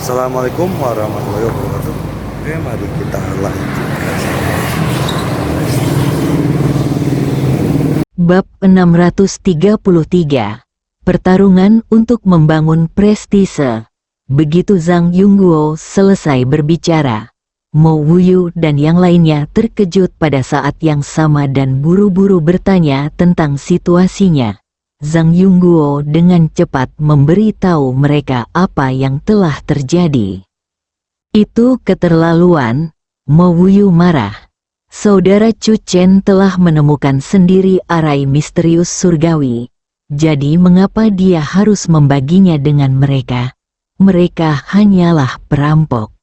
Assalamualaikum warahmatullahi wabarakatuh. Oke, mari kita lanjutkan. Bab 633. Pertarungan untuk membangun prestise. Begitu Zhang Yongguo selesai berbicara, Mo Wuyu dan yang lainnya terkejut pada saat yang sama dan buru-buru bertanya tentang situasinya. Zhang Yongguo dengan cepat memberitahu mereka apa yang telah terjadi. Itu keterlaluan, Mo Wuyu marah. Saudara Chu Chen telah menemukan sendiri arai misterius surgawi. Jadi mengapa dia harus membaginya dengan mereka? Mereka hanyalah perampok.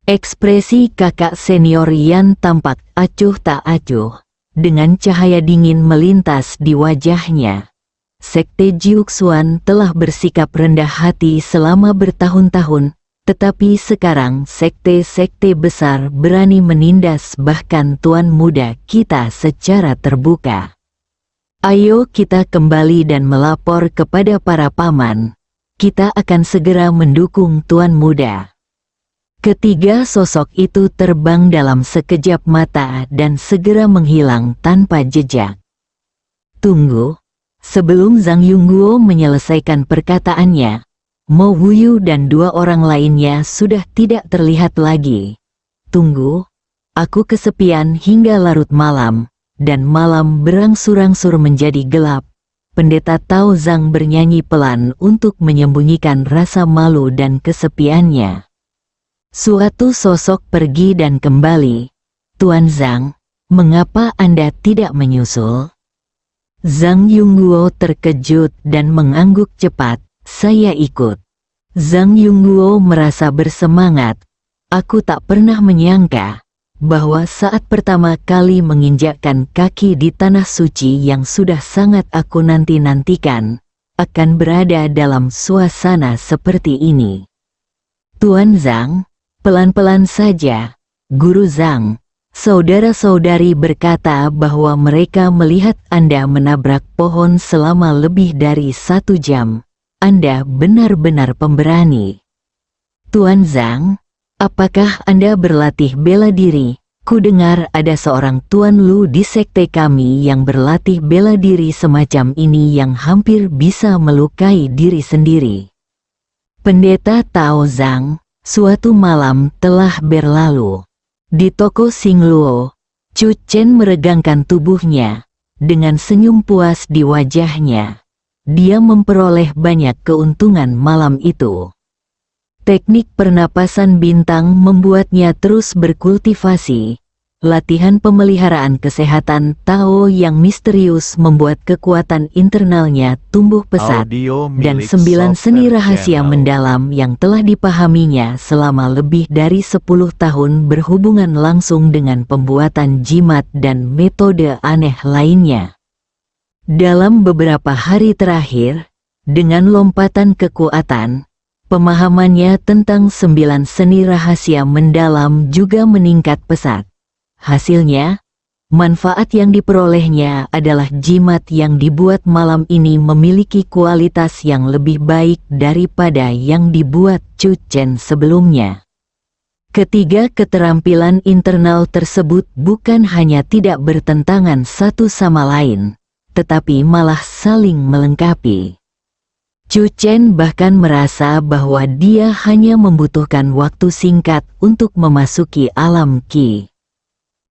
Ekspresi kakak senior Yan tampak acuh tak acuh. Dengan cahaya dingin melintas di wajahnya. Sekte Jiuxuan telah bersikap rendah hati selama bertahun-tahun. Tetapi sekarang sekte-sekte besar berani menindas bahkan tuan muda kita secara terbuka. Ayo kita kembali dan melapor kepada para paman. Kita akan segera mendukung tuan muda. Ketiga sosok itu terbang dalam sekejap mata dan segera menghilang tanpa jejak. Tunggu, sebelum Zhang Yongguo menyelesaikan perkataannya, Mo Wuyu dan dua orang lainnya sudah tidak terlihat lagi. Tunggu, aku kesepian hingga larut malam, dan malam berangsur-angsur menjadi gelap. Pendeta Tao Zhang bernyanyi pelan untuk menyembunyikan rasa malu dan kesepiannya. Suatu sosok pergi dan kembali. Tuan Zhang, mengapa Anda tidak menyusul? Zhang Yongguo terkejut dan mengangguk cepat. Saya ikut. Zhang Yongguo merasa bersemangat. Aku tak pernah menyangka bahwa saat pertama kali menginjakkan kaki di tanah suci yang sudah sangat aku nanti-nantikan, akan berada dalam suasana seperti ini. Tuan Zhang, pelan-pelan saja. Guru Zhang, saudara-saudari berkata bahwa mereka melihat Anda menabrak pohon selama lebih dari 1 jam. Anda benar-benar pemberani. Tuan Zhang, apakah Anda berlatih bela diri? Kudengar ada seorang Tuan Lu di sekte kami yang berlatih bela diri semacam ini yang hampir bisa melukai diri sendiri. Pendeta Tao Zhang, suatu malam telah berlalu. Di toko Xingluo, Chu Chen meregangkan tubuhnya, dengan senyum puas di wajahnya. Dia memperoleh banyak keuntungan malam itu. Teknik pernapasan bintang membuatnya terus berkultivasi. Latihan pemeliharaan kesehatan Tao yang misterius membuat kekuatan internalnya tumbuh pesat. Dan 9 seni rahasia mendalam yang telah dipahaminya selama lebih dari 10 tahun berhubungan langsung dengan pembuatan jimat dan metode aneh lainnya. Dalam beberapa hari terakhir, dengan lompatan kekuatan, pemahamannya tentang 9 seni rahasia mendalam juga meningkat pesat. Hasilnya, manfaat yang diperolehnya adalah jimat yang dibuat malam ini memiliki kualitas yang lebih baik daripada yang dibuat Chu Chen sebelumnya. Ketiga keterampilan internal tersebut bukan hanya tidak bertentangan satu sama lain, tetapi malah saling melengkapi. Chu Chen bahkan merasa bahwa dia hanya membutuhkan waktu singkat untuk memasuki alam Qi.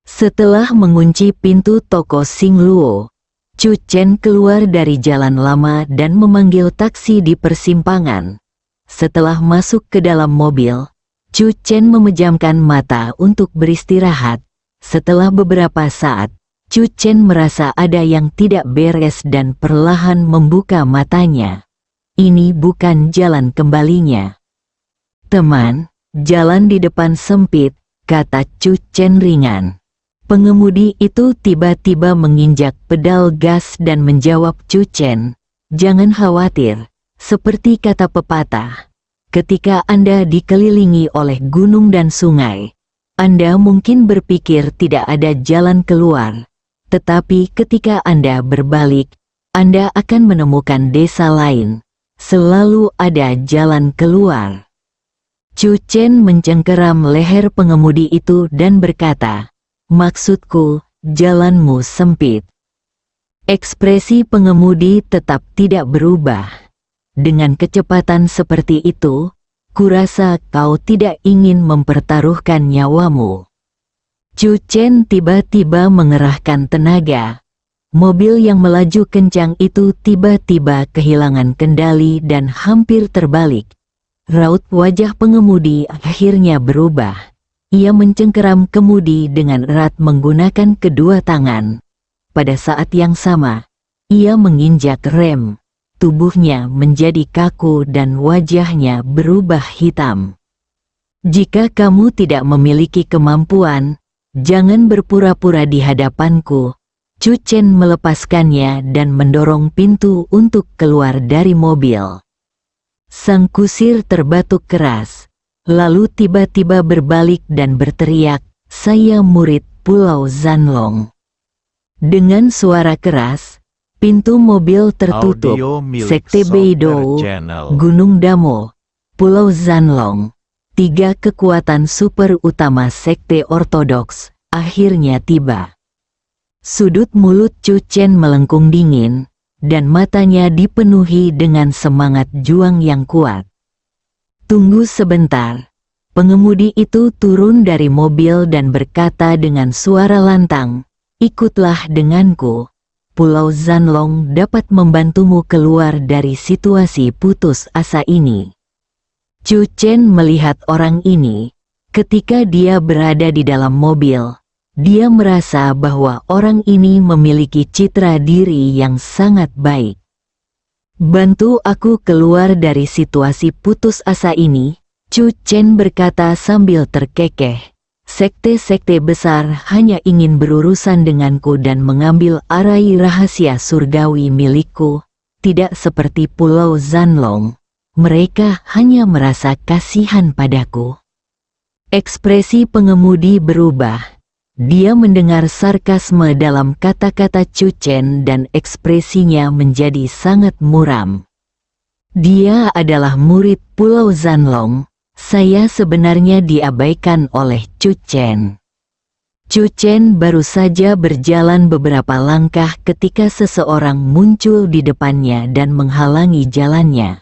Setelah mengunci pintu toko Xingluo, Chu Chen keluar dari jalan lama dan memanggil taksi di persimpangan. Setelah masuk ke dalam mobil, Chu Chen memejamkan mata untuk beristirahat. Setelah beberapa saat, Chu Chen merasa ada yang tidak beres dan perlahan membuka matanya. Ini bukan jalan kembalinya. Teman, jalan di depan sempit, kata Chu Chen ringan. Pengemudi itu tiba-tiba menginjak pedal gas dan menjawab Chu Chen, jangan khawatir, seperti kata pepatah. Ketika Anda dikelilingi oleh gunung dan sungai, Anda mungkin berpikir tidak ada jalan keluar. Tetapi ketika Anda berbalik, Anda akan menemukan desa lain. Selalu ada jalan keluar. Chu Chen mencengkeram leher pengemudi itu dan berkata, "Maksudku, jalanmu sempit." Ekspresi pengemudi tetap tidak berubah. "Dengan kecepatan seperti itu, kurasa kau tidak ingin mempertaruhkan nyawamu." Chu Chen tiba-tiba mengerahkan tenaga. Mobil yang melaju kencang itu tiba-tiba kehilangan kendali dan hampir terbalik. Raut wajah pengemudi akhirnya berubah. Ia mencengkeram kemudi dengan erat menggunakan kedua tangan. Pada saat yang sama, ia menginjak rem. Tubuhnya menjadi kaku dan wajahnya berubah hitam. "Jika kamu tidak memiliki kemampuan, jangan berpura-pura di hadapanku." Chu Chen melepaskannya dan mendorong pintu untuk keluar dari mobil. Sang kusir terbatuk keras, lalu tiba-tiba berbalik dan berteriak, "Saya murid Pulau Zanlong." Dengan suara keras, pintu mobil tertutup. Sekte Beidou, Gunung Damo, Pulau Zanlong, 3 kekuatan super utama sekte ortodoks, akhirnya tiba. Sudut mulut Chu Chen melengkung dingin, dan matanya dipenuhi dengan semangat juang yang kuat. "Tunggu sebentar." Pengemudi itu turun dari mobil dan berkata dengan suara lantang, "Ikutlah denganku. Pulau Zanlong dapat membantumu keluar dari situasi putus asa ini." Chu Chen melihat orang ini. Ketika dia berada di dalam mobil, dia merasa bahwa orang ini memiliki citra diri yang sangat baik. "Bantu aku keluar dari situasi putus asa ini," Chu Chen berkata sambil terkekeh. "Sekte-sekte besar hanya ingin berurusan denganku dan mengambil arai rahasia surgawi milikku, tidak seperti Pulau Zanlong. Mereka hanya merasa kasihan padaku." Ekspresi pengemudi berubah. Dia mendengar sarkasme dalam kata-kata Chu Chen dan ekspresinya menjadi sangat muram. "Dia adalah murid Pulau Zanlong. Saya sebenarnya diabaikan oleh Chu Chen." Chu Chen baru saja berjalan beberapa langkah ketika seseorang muncul di depannya dan menghalangi jalannya.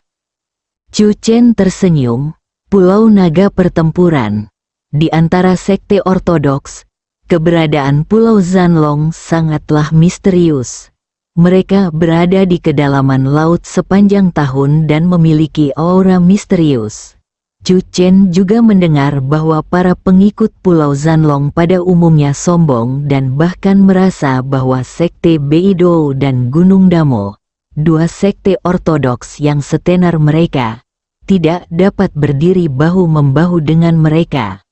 Chu Chen tersenyum. Pulau Naga Pertempuran. Di antara sekte ortodoks, keberadaan Pulau Zanlong sangatlah misterius. Mereka berada di kedalaman laut sepanjang tahun dan memiliki aura misterius. Chu Chen juga mendengar bahwa para pengikut Pulau Zanlong pada umumnya sombong dan bahkan merasa bahwa sekte Beidou dan Gunung Damo, 2 sekte ortodoks yang setenar mereka, tidak dapat berdiri bahu-membahu dengan mereka.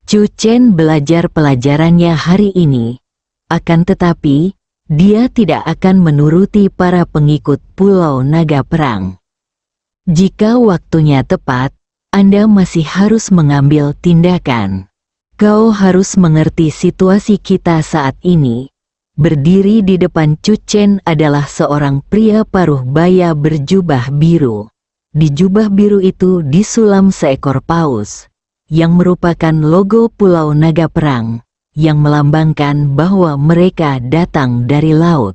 Chu Chen belajar pelajarannya hari ini, akan tetapi, dia tidak akan menuruti para pengikut Pulau Naga Perang. Jika waktunya tepat, Anda masih harus mengambil tindakan. Kau harus mengerti situasi kita saat ini. Berdiri di depan Chu Chen adalah seorang pria paruh baya berjubah biru. Di jubah biru itu disulam seekor paus, yang merupakan logo Pulau Naga Perang, yang melambangkan bahwa mereka datang dari laut.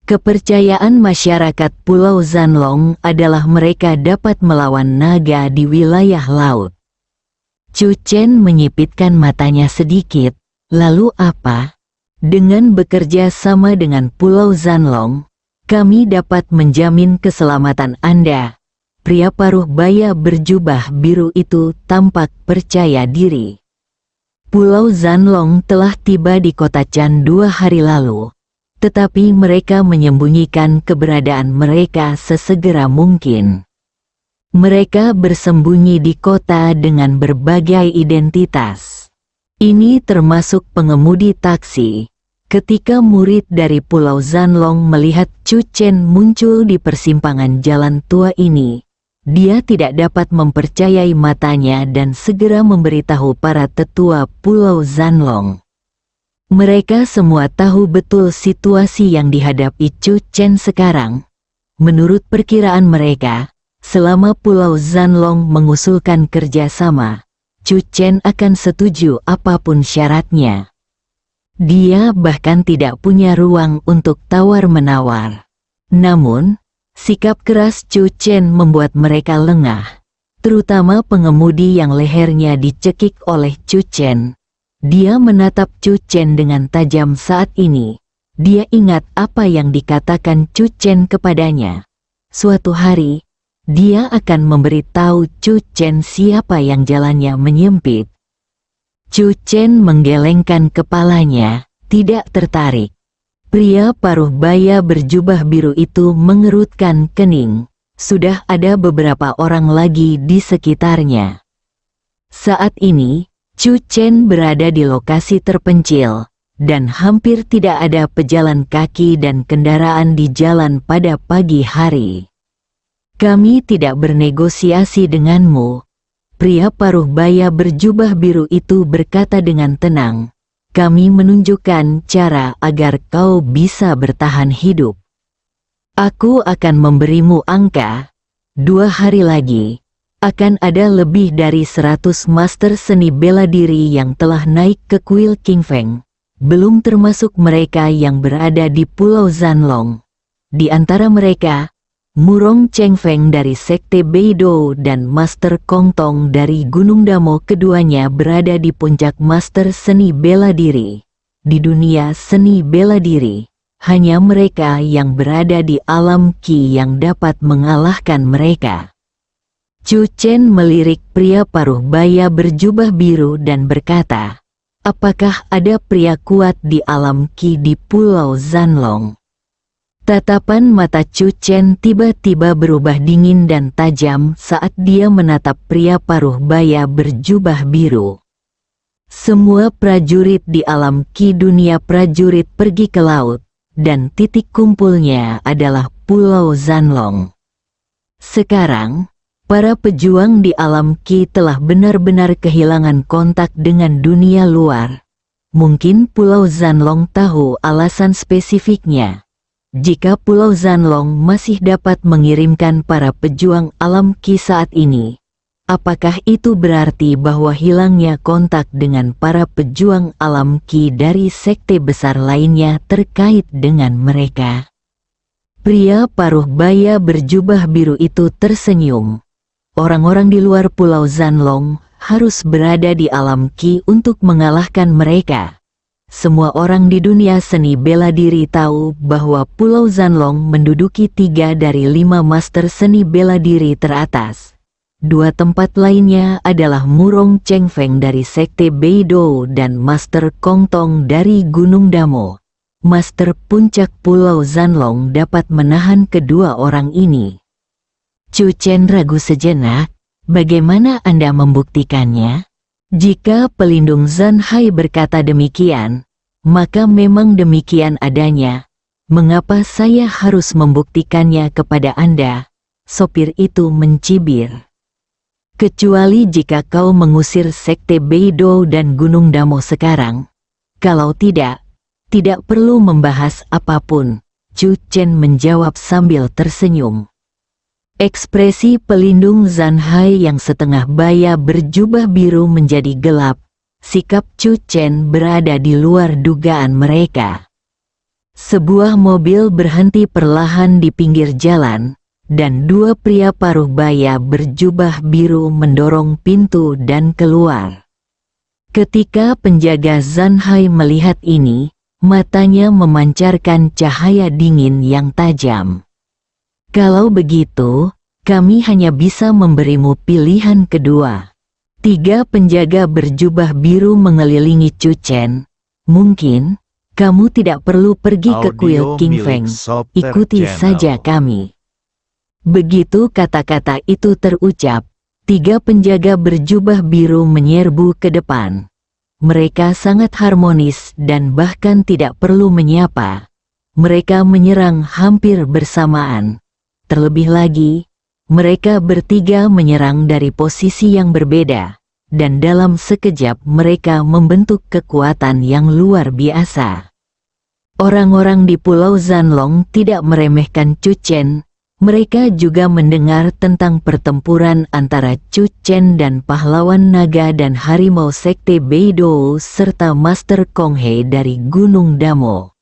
Kepercayaan masyarakat Pulau Zanlong adalah mereka dapat melawan naga di wilayah laut. Chu Chen menyipitkan matanya sedikit, lalu apa? Dengan bekerja sama dengan Pulau Zanlong, kami dapat menjamin keselamatan Anda. Pria paruh baya berjubah biru itu tampak percaya diri. Pulau Zanlong telah tiba di kota Chan 2 hari lalu, tetapi mereka menyembunyikan keberadaan mereka sesegera mungkin. Mereka bersembunyi di kota dengan berbagai identitas. Ini termasuk pengemudi taksi. Ketika murid dari Pulau Zanlong melihat Chu Chen muncul di persimpangan jalan tua ini, dia tidak dapat mempercayai matanya dan segera memberitahu para tetua Pulau Zanlong. Mereka semua tahu betul situasi yang dihadapi Chu Chen sekarang. Menurut perkiraan mereka, Selama Pulau Zanlong mengusulkan kerjasama, Chu Chen akan setuju apapun syaratnya. Dia bahkan tidak punya ruang untuk tawar-menawar. Namun, sikap keras Chu Chen membuat mereka lengah, terutama pengemudi yang lehernya dicekik oleh Chu Chen. Dia menatap Chu Chen dengan tajam saat ini. Dia ingat apa yang dikatakan Chu Chen kepadanya. Suatu hari, dia akan memberitahu Chu Chen siapa yang jalannya menyempit. Chu Chen menggelengkan kepalanya, tidak tertarik. Pria paruh baya berjubah biru itu mengerutkan kening. Sudah ada beberapa orang lagi di sekitarnya. Saat ini, Chu Chen berada di lokasi terpencil, dan hampir tidak ada pejalan kaki dan kendaraan di jalan pada pagi hari. Kami tidak bernegosiasi denganmu. Pria paruh baya berjubah biru itu berkata dengan tenang. Kami menunjukkan cara agar kau bisa bertahan hidup. Aku akan memberimu angka. 2 hari lagi, akan ada lebih dari 100 master seni bela diri yang telah naik ke kuil King Feng. Belum termasuk mereka yang berada di Pulau Zanlong. Di antara mereka, Murong Cheng Feng dari Sekte Beidou dan Master Kong Tong dari Gunung Damo, keduanya berada di puncak master seni bela diri. Di dunia seni bela diri, hanya mereka yang berada di alam Qi yang dapat mengalahkan mereka. Chu Chen melirik pria paruh baya berjubah biru dan berkata, apakah ada pria kuat di alam Qi di Pulau Zanlong? Tatapan mata Chu Chen tiba-tiba berubah dingin dan tajam saat dia menatap pria paruh baya berjubah biru. Semua prajurit di alam Qi dunia prajurit pergi ke laut, dan titik kumpulnya adalah Pulau Zanlong. Sekarang, para pejuang di alam Qi telah benar-benar kehilangan kontak dengan dunia luar. Mungkin Pulau Zanlong tahu alasan spesifiknya. Jika Pulau Zanlong masih dapat mengirimkan para pejuang alam Qi saat ini, apakah itu berarti bahwa hilangnya kontak dengan para pejuang alam Qi dari sekte besar lainnya terkait dengan mereka? Pria paruh baya berjubah biru itu tersenyum. Orang-orang di luar Pulau Zanlong harus berada di alam Qi untuk mengalahkan mereka. Semua orang di dunia seni bela diri tahu bahwa Pulau Zanlong menduduki 3 dari 5 master seni bela diri teratas. 2 tempat lainnya adalah Murong Cheng Feng dari Sekte Beidou dan Master Kong Tong dari Gunung Damo. Master puncak Pulau Zanlong dapat menahan kedua orang ini. Chu Chen ragu sejenak, bagaimana Anda membuktikannya? Jika pelindung Zhan Hai berkata demikian, maka memang demikian adanya. Mengapa saya harus membuktikannya kepada Anda? Sopir itu mencibir. Kecuali jika kau mengusir Sekte Beidou dan Gunung Damo sekarang. Kalau tidak perlu membahas apapun, Chu Chen menjawab sambil tersenyum. Ekspresi pelindung Zhan Hai yang setengah baya berjubah biru menjadi gelap. Sikap Chu Chen berada di luar dugaan mereka. Sebuah mobil berhenti perlahan di pinggir jalan, dan 2 pria paruh baya berjubah biru mendorong pintu dan keluar. Ketika penjaga Zhan Hai melihat ini, matanya memancarkan cahaya dingin yang tajam. Kalau begitu, kami hanya bisa memberimu pilihan kedua. 3 penjaga berjubah biru mengelilingi Chu Chen. Mungkin, kamu tidak perlu pergi ke kuil King Feng. Ikuti saja kami. Begitu kata-kata itu terucap, 3 penjaga berjubah biru menyerbu ke depan. Mereka sangat harmonis dan bahkan tidak perlu menyapa. Mereka menyerang hampir bersamaan. Terlebih lagi, mereka bertiga menyerang dari posisi yang berbeda, dan dalam sekejap mereka membentuk kekuatan yang luar biasa. Orang-orang di Pulau Zanlong tidak meremehkan Chu Chen, Mereka juga mendengar tentang pertempuran antara Chu Chen dan pahlawan naga dan harimau sekte Beidou serta Master Kong He dari Gunung Damo.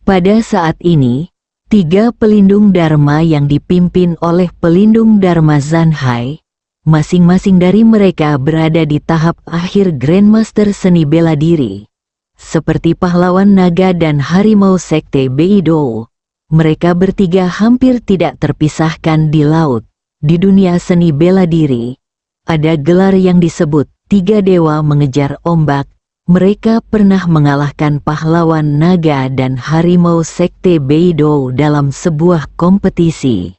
Pada saat ini, 3 pelindung Dharma yang dipimpin oleh pelindung Dharma Zanhai, masing-masing dari mereka berada di tahap akhir Grandmaster seni bela diri. Seperti pahlawan naga dan harimau sekte Beidou, mereka bertiga hampir tidak terpisahkan di laut. Di dunia seni bela diri, ada gelar yang disebut 3 dewa mengejar ombak. Mereka pernah mengalahkan pahlawan naga dan harimau sekte Beidou dalam sebuah kompetisi.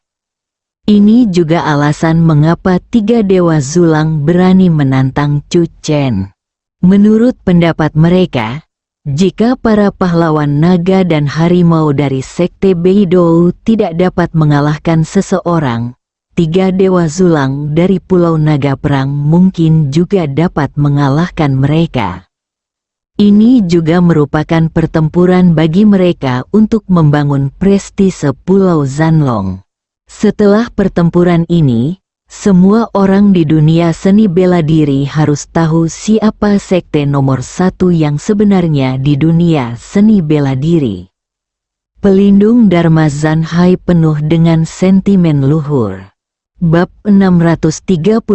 Ini juga alasan mengapa 3 dewa Zulang berani menantang Chu Chen. Menurut pendapat mereka, jika para pahlawan naga dan harimau dari sekte Beidou tidak dapat mengalahkan seseorang, 3 dewa Zulang dari Pulau Naga Perang mungkin juga dapat mengalahkan mereka. Ini juga merupakan pertempuran bagi mereka untuk membangun prestise Pulau Zanlong. Setelah pertempuran ini, semua orang di dunia seni bela diri harus tahu siapa sekte nomor 1 yang sebenarnya di dunia seni bela diri. Pelindung Dharma Zanhai penuh dengan sentimen luhur. Bab 634.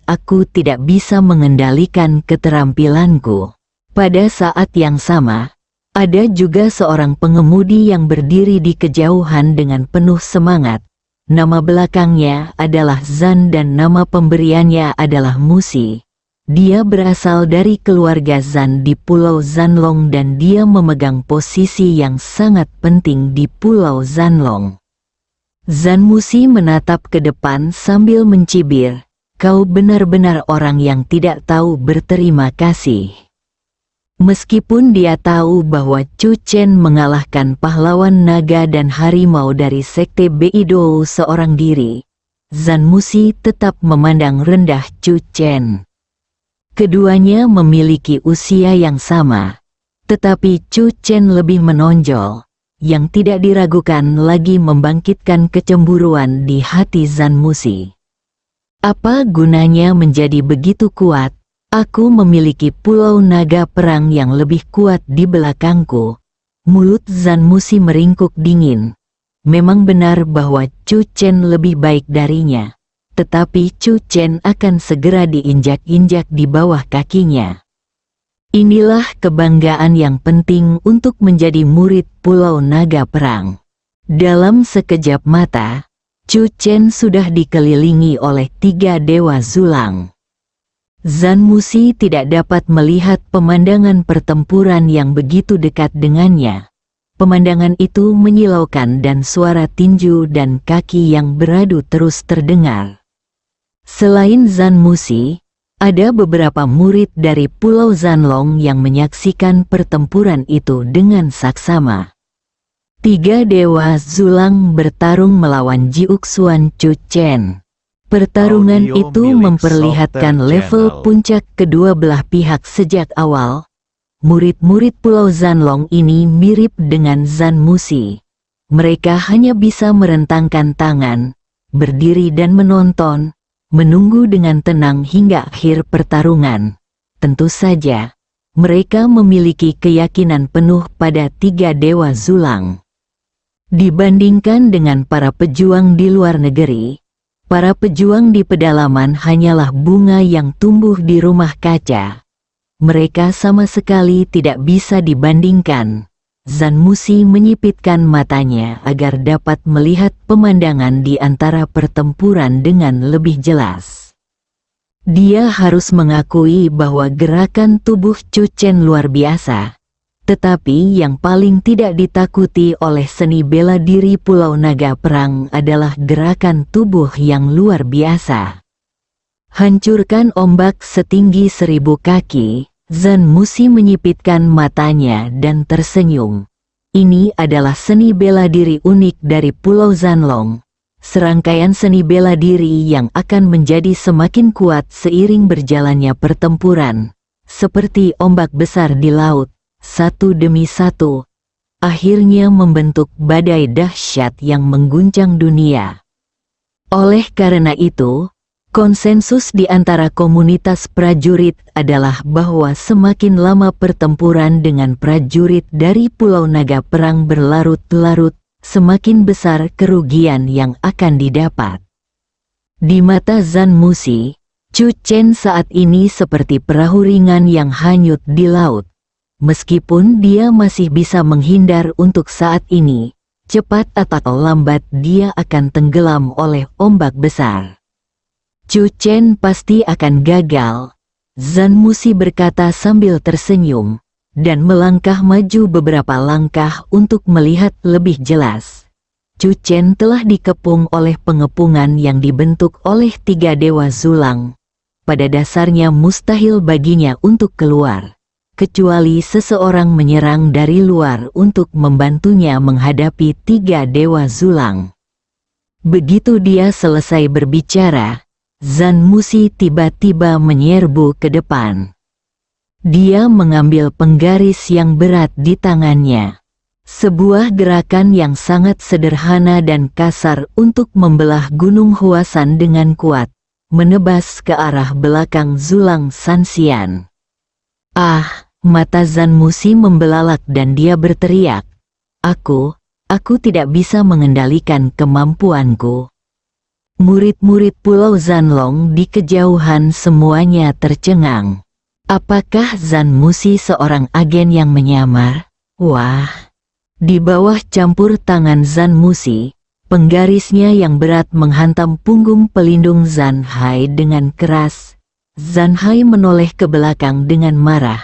Aku tidak bisa mengendalikan keterampilanku. Pada saat yang sama, ada juga seorang pengemudi yang berdiri di kejauhan dengan penuh semangat. Nama belakangnya adalah Zan dan nama pemberiannya adalah Musi. Dia berasal dari keluarga Zan di Pulau Zanlong dan dia memegang posisi yang sangat penting di Pulau Zanlong. Zan Musi menatap ke depan sambil mencibir, "Kau benar-benar orang yang tidak tahu berterima kasih." Meskipun dia tahu bahwa Chu Chen mengalahkan pahlawan naga dan harimau dari sekte Beidou seorang diri, Zan Musi tetap memandang rendah Chu Chen. Keduanya memiliki usia yang sama, tetapi Chu Chen lebih menonjol, yang tidak diragukan lagi membangkitkan kecemburuan di hati Zan Musi. Apa gunanya menjadi begitu kuat? Aku memiliki Pulau Naga Perang yang lebih kuat di belakangku. Mulut Zan Musi meringkuk dingin. Memang benar bahwa Chu Chen lebih baik darinya. Tetapi Chu Chen akan segera diinjak-injak di bawah kakinya. Inilah kebanggaan yang penting untuk menjadi murid Pulau Naga Perang. Dalam sekejap mata, Chu Chen sudah dikelilingi oleh 3 dewa Zulang. Zan Musi tidak dapat melihat pemandangan pertempuran yang begitu dekat dengannya. Pemandangan itu menyilaukan dan suara tinju dan kaki yang beradu terus terdengar. Selain Zan Musi, ada beberapa murid dari Pulau Zanlong yang menyaksikan pertempuran itu dengan saksama. 3 dewa Zulang bertarung melawan Jiuxuan Chu Chen. Pertarungan itu memperlihatkan level puncak kedua belah pihak sejak awal. Murid-murid Pulau Zanlong ini mirip dengan Zan Musi. Mereka hanya bisa merentangkan tangan, berdiri dan menonton, menunggu dengan tenang hingga akhir pertarungan. Tentu saja, mereka memiliki keyakinan penuh pada 3 dewa Zulang. Dibandingkan dengan para pejuang di luar negeri, para pejuang di pedalaman hanyalah bunga yang tumbuh di rumah kaca. Mereka sama sekali tidak bisa dibandingkan. Zan Musi menyipitkan matanya agar dapat melihat pemandangan di antara pertempuran dengan lebih jelas. Dia harus mengakui bahwa gerakan tubuh Chu Chen luar biasa. Tetapi yang paling tidak ditakuti oleh seni bela diri Pulau Naga Perang adalah gerakan tubuh yang luar biasa. Hancurkan ombak setinggi 1000 kaki, Zan Musi menyipitkan matanya dan tersenyum. Ini adalah seni bela diri unik dari Pulau Zanlong. Serangkaian seni bela diri yang akan menjadi semakin kuat seiring berjalannya pertempuran. Seperti ombak besar di laut. Satu demi satu, akhirnya membentuk badai dahsyat yang mengguncang dunia. Oleh karena itu, konsensus di antara komunitas prajurit adalah bahwa semakin lama pertempuran dengan prajurit dari Pulau Naga Perang berlarut-larut, semakin besar kerugian yang akan didapat. Di mata Zhan Musi, Chu Chen saat ini seperti perahu ringan yang hanyut di laut. Meskipun dia masih bisa menghindar untuk saat ini, cepat atau lambat dia akan tenggelam oleh ombak besar. Chu Chen pasti akan gagal, Zhan Musi berkata sambil tersenyum, dan melangkah maju beberapa langkah untuk melihat lebih jelas. Chu Chen telah dikepung oleh pengepungan yang dibentuk oleh 3 dewa Zulang. Pada dasarnya mustahil baginya untuk keluar, kecuali seseorang menyerang dari luar untuk membantunya menghadapi 3 dewa Zulang. Begitu dia selesai berbicara, Zhan Musi tiba-tiba menyerbu ke depan. Dia mengambil penggaris yang berat di tangannya. Sebuah gerakan yang sangat sederhana dan kasar untuk membelah gunung Huasan dengan kuat, menebas ke arah belakang Zulang Sanxian. Ah, mata Zhan Musi membelalak dan dia berteriak, Aku tidak bisa mengendalikan kemampuanku. Murid-murid Pulau Zanlong di kejauhan semuanya tercengang. Apakah Zhan Musi seorang agen yang menyamar? Wah! Di bawah campur tangan Zhan Musi, penggarisnya yang berat menghantam punggung pelindung Zhan Hai dengan keras. Zhan Hai menoleh ke belakang dengan marah.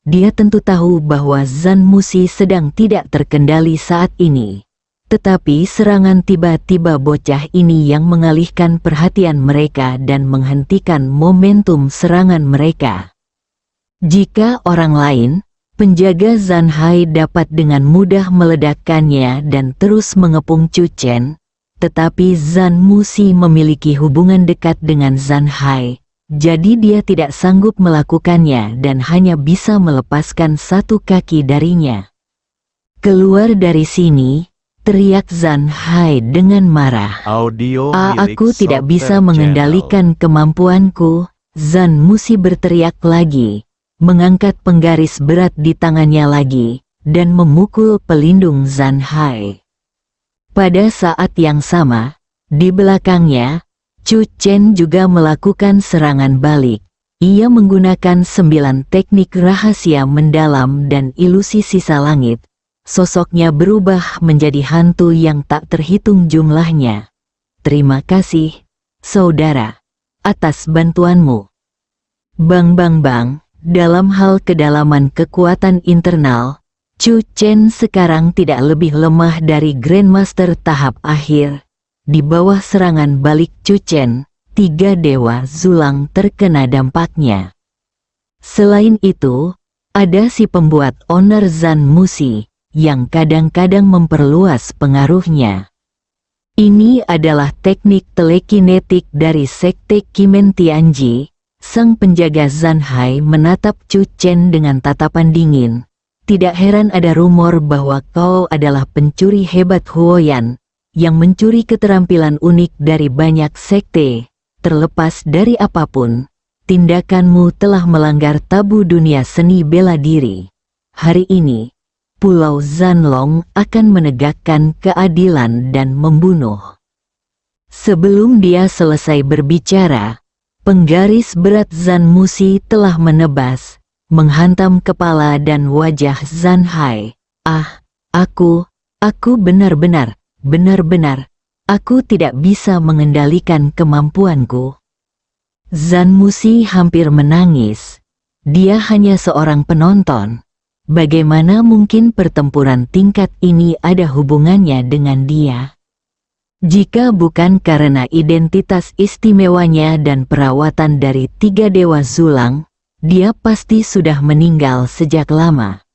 Dia tentu tahu bahwa Zhan Musi sedang tidak terkendali saat ini. Tetapi serangan tiba-tiba bocah ini yang mengalihkan perhatian mereka dan menghentikan momentum serangan mereka. Jika orang lain, penjaga Zhan Hai dapat dengan mudah meledakkannya dan terus mengepung Chu Chen, tetapi Zhan Musi memiliki hubungan dekat dengan Zhan Hai, jadi dia tidak sanggup melakukannya dan hanya bisa melepaskan satu kaki darinya. Keluar dari sini, teriak Zhan Hai dengan marah. Aku tidak bisa mengendalikan kemampuanku, Zhan Musi berteriak lagi, mengangkat penggaris berat di tangannya lagi, dan memukul pelindung Zhan Hai. Pada saat yang sama, di belakangnya, Chu Chen juga melakukan serangan balik. Ia menggunakan 9 teknik rahasia mendalam dan ilusi sisa langit. Sosoknya berubah menjadi hantu yang tak terhitung jumlahnya. Terima kasih, saudara, atas bantuanmu. Bang bang bang, dalam hal kedalaman kekuatan internal, Chu Chen sekarang tidak lebih lemah dari Grandmaster tahap akhir. Di bawah serangan balik Chu Chen, 3 dewa Zulang terkena dampaknya. Selain itu, ada si pembuat owner Zhan Musi, yang kadang-kadang memperluas pengaruhnya. Ini adalah teknik telekinetik dari Sekte Kimen Tianji. Sang penjaga Zhan Hai menatap Chu Chen dengan tatapan dingin. Tidak heran ada rumor bahwa kau adalah pencuri hebat Huoyan, yang mencuri keterampilan unik dari banyak sekte. Terlepas dari apapun, tindakanmu telah melanggar tabu dunia seni bela diri. Hari ini, Pulau Zanlong akan menegakkan keadilan dan membunuh. Sebelum dia selesai berbicara, penggaris berat Zhan Musi telah menebas, menghantam kepala dan wajah Zhan Hai. Aku benar-benar, aku tidak bisa mengendalikan kemampuanku. Zhan Musi hampir menangis. Dia hanya seorang penonton. Bagaimana mungkin pertempuran tingkat ini ada hubungannya dengan dia? Jika bukan karena identitas istimewanya dan perawatan dari 3 dewa Zulang, dia pasti sudah meninggal sejak lama.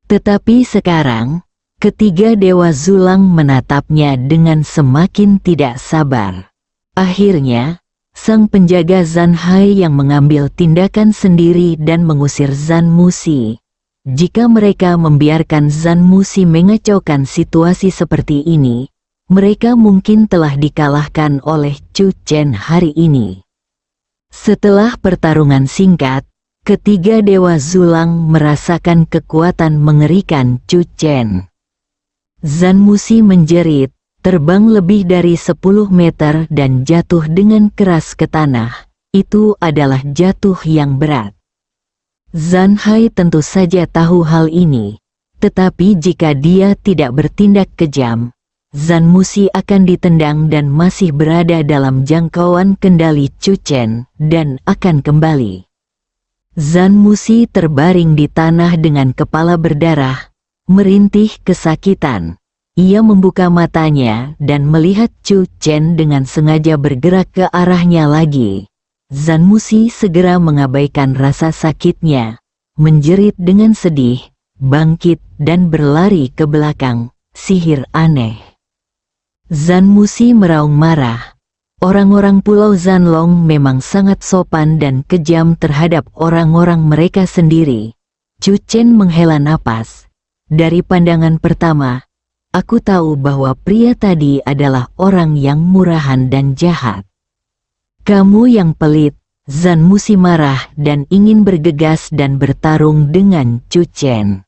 Tetapi sekarang, ketiga dewa Zulang menatapnya dengan semakin tidak sabar. Akhirnya, sang penjaga Zhan Hai yang mengambil tindakan sendiri dan mengusir Zhan Musi. Jika mereka membiarkan Zhan Musi mengacaukan situasi seperti ini, mereka mungkin telah dikalahkan oleh Chu Chen hari ini. Setelah pertarungan singkat, ketiga Dewa Zulang merasakan kekuatan mengerikan Chu Chen. Zhan Musi menjerit, terbang lebih dari 10 meter dan jatuh dengan keras ke tanah. Itu adalah jatuh yang berat. Zhan Hai tentu saja tahu hal ini, tetapi jika dia tidak bertindak kejam, Zhan Musi akan ditendang dan masih berada dalam jangkauan kendali Chu Chen dan akan kembali. Zhan Musi terbaring di tanah dengan kepala berdarah, merintih kesakitan. Ia membuka matanya dan melihat Chu Chen dengan sengaja bergerak ke arahnya lagi. Zhan Musi segera mengabaikan rasa sakitnya, menjerit dengan sedih, bangkit dan berlari ke belakang. Sihir aneh. Zhan Musi meraung marah. Orang-orang Pulau Zanlong memang sangat sopan dan kejam terhadap orang-orang mereka sendiri. Chu Chen menghela napas. Dari pandangan pertama, aku tahu bahwa pria tadi adalah orang yang murahan dan jahat. Kamu yang pelit, Zhan Musi marah dan ingin bergegas dan bertarung dengan Chu Chen.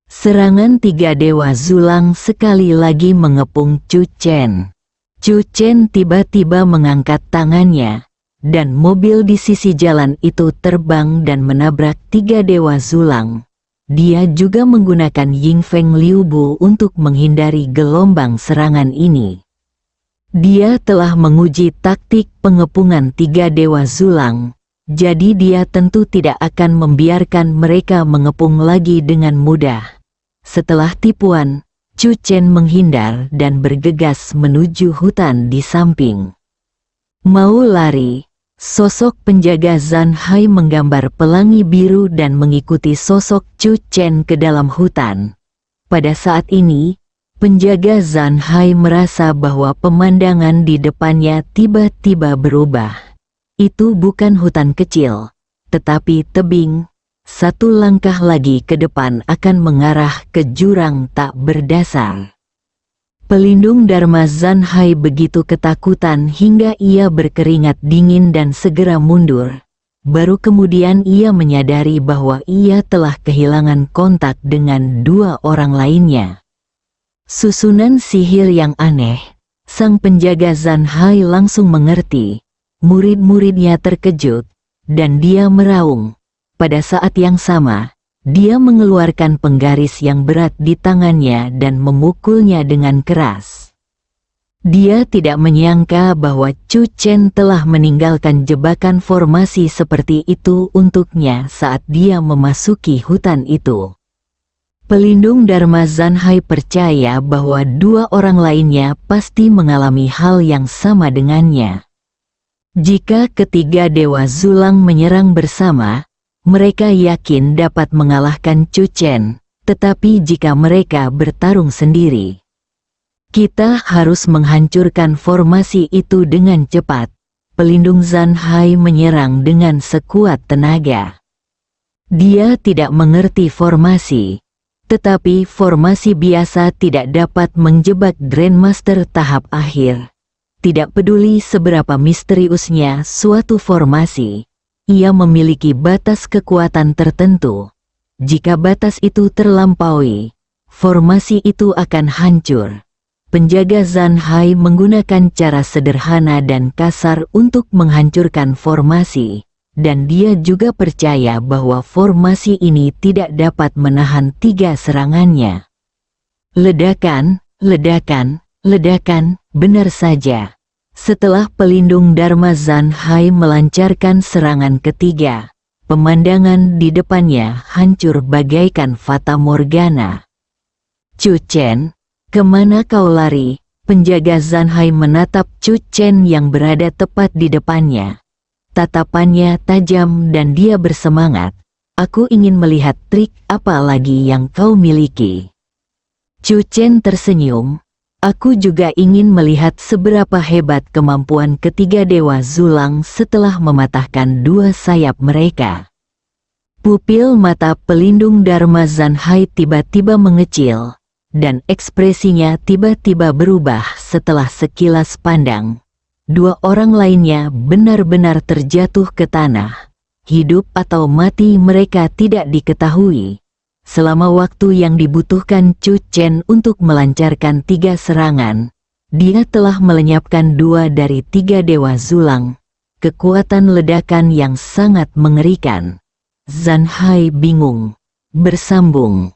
Serangan tiga Dewa Zulang sekali lagi mengepung Chu Chen. Chu Chen tiba-tiba mengangkat tangannya, dan mobil di sisi jalan itu terbang dan menabrak tiga Dewa Zulang. Dia juga menggunakan Ying Feng Liu Bu untuk menghindari gelombang serangan ini. Dia telah menguji taktik pengepungan tiga Dewa Zulang, jadi dia tentu tidak akan membiarkan mereka mengepung lagi dengan mudah. Setelah tipuan, Chu Chen menghindar dan bergegas menuju hutan di samping. Mau lari, sosok penjaga Zhan Hai menggambar pelangi biru dan mengikuti sosok Chu Chen ke dalam hutan. Pada saat ini, penjaga Zhan Hai merasa bahwa pemandangan di depannya tiba-tiba berubah. Itu bukan hutan kecil, tetapi tebing. Satu langkah lagi ke depan akan mengarah ke jurang tak berdasar. Pelindung Dharma Zhan Hai begitu ketakutan hingga ia berkeringat dingin dan segera mundur. Baru kemudian ia menyadari bahwa ia telah kehilangan kontak dengan dua orang lainnya. Susunan sihir yang aneh. Sang penjaga Zhan Hai langsung mengerti. Murid-muridnya terkejut, dan dia meraung. Pada saat yang sama, dia mengeluarkan penggaris yang berat di tangannya dan memukulnya dengan keras. Dia tidak menyangka bahwa Chu Chen telah meninggalkan jebakan formasi seperti itu untuknya saat dia memasuki hutan itu. Pelindung Dharma Zhan Hai percaya bahwa dua orang lainnya pasti mengalami hal yang sama dengannya. Jika ketiga Dewa Zulang menyerang bersama, mereka yakin dapat mengalahkan Chu Chen, tetapi jika mereka bertarung sendiri, kita harus menghancurkan formasi itu dengan cepat. Pelindung Zhan Hai menyerang dengan sekuat tenaga. Dia tidak mengerti formasi, tetapi formasi biasa tidak dapat menjebak Grandmaster tahap akhir. Tidak peduli seberapa misteriusnya suatu formasi, ia memiliki batas kekuatan tertentu. Jika batas itu terlampaui, formasi itu akan hancur. Penjaga Zhan Hai menggunakan cara sederhana dan kasar untuk menghancurkan formasi, dan dia juga percaya bahwa formasi ini tidak dapat menahan tiga serangannya. Ledakan, ledakan, ledakan, benar saja. Setelah pelindung Dharma Zhan Hai melancarkan serangan ketiga, pemandangan di depannya hancur bagaikan fata morgana. Chu Chen, kemana kau lari? Penjaga Zhan Hai menatap Chu Chen yang berada tepat di depannya. Tatapannya tajam dan dia bersemangat. Aku ingin melihat trik apa lagi yang kau miliki. Chu Chen tersenyum. Aku juga ingin melihat seberapa hebat kemampuan ketiga Dewa Zulang setelah mematahkan dua sayap mereka. Pupil mata pelindung Dharma Zanhai tiba-tiba mengecil, dan ekspresinya tiba-tiba berubah setelah sekilas pandang. Dua orang lainnya benar-benar terjatuh ke tanah. Hidup atau mati mereka tidak diketahui. Selama waktu yang dibutuhkan Chu Chen untuk melancarkan 3 serangan, dia telah melenyapkan 2 dari 3 dewa Zulang. Kekuatan ledakan yang sangat mengerikan. Zanhai bingung. Bersambung.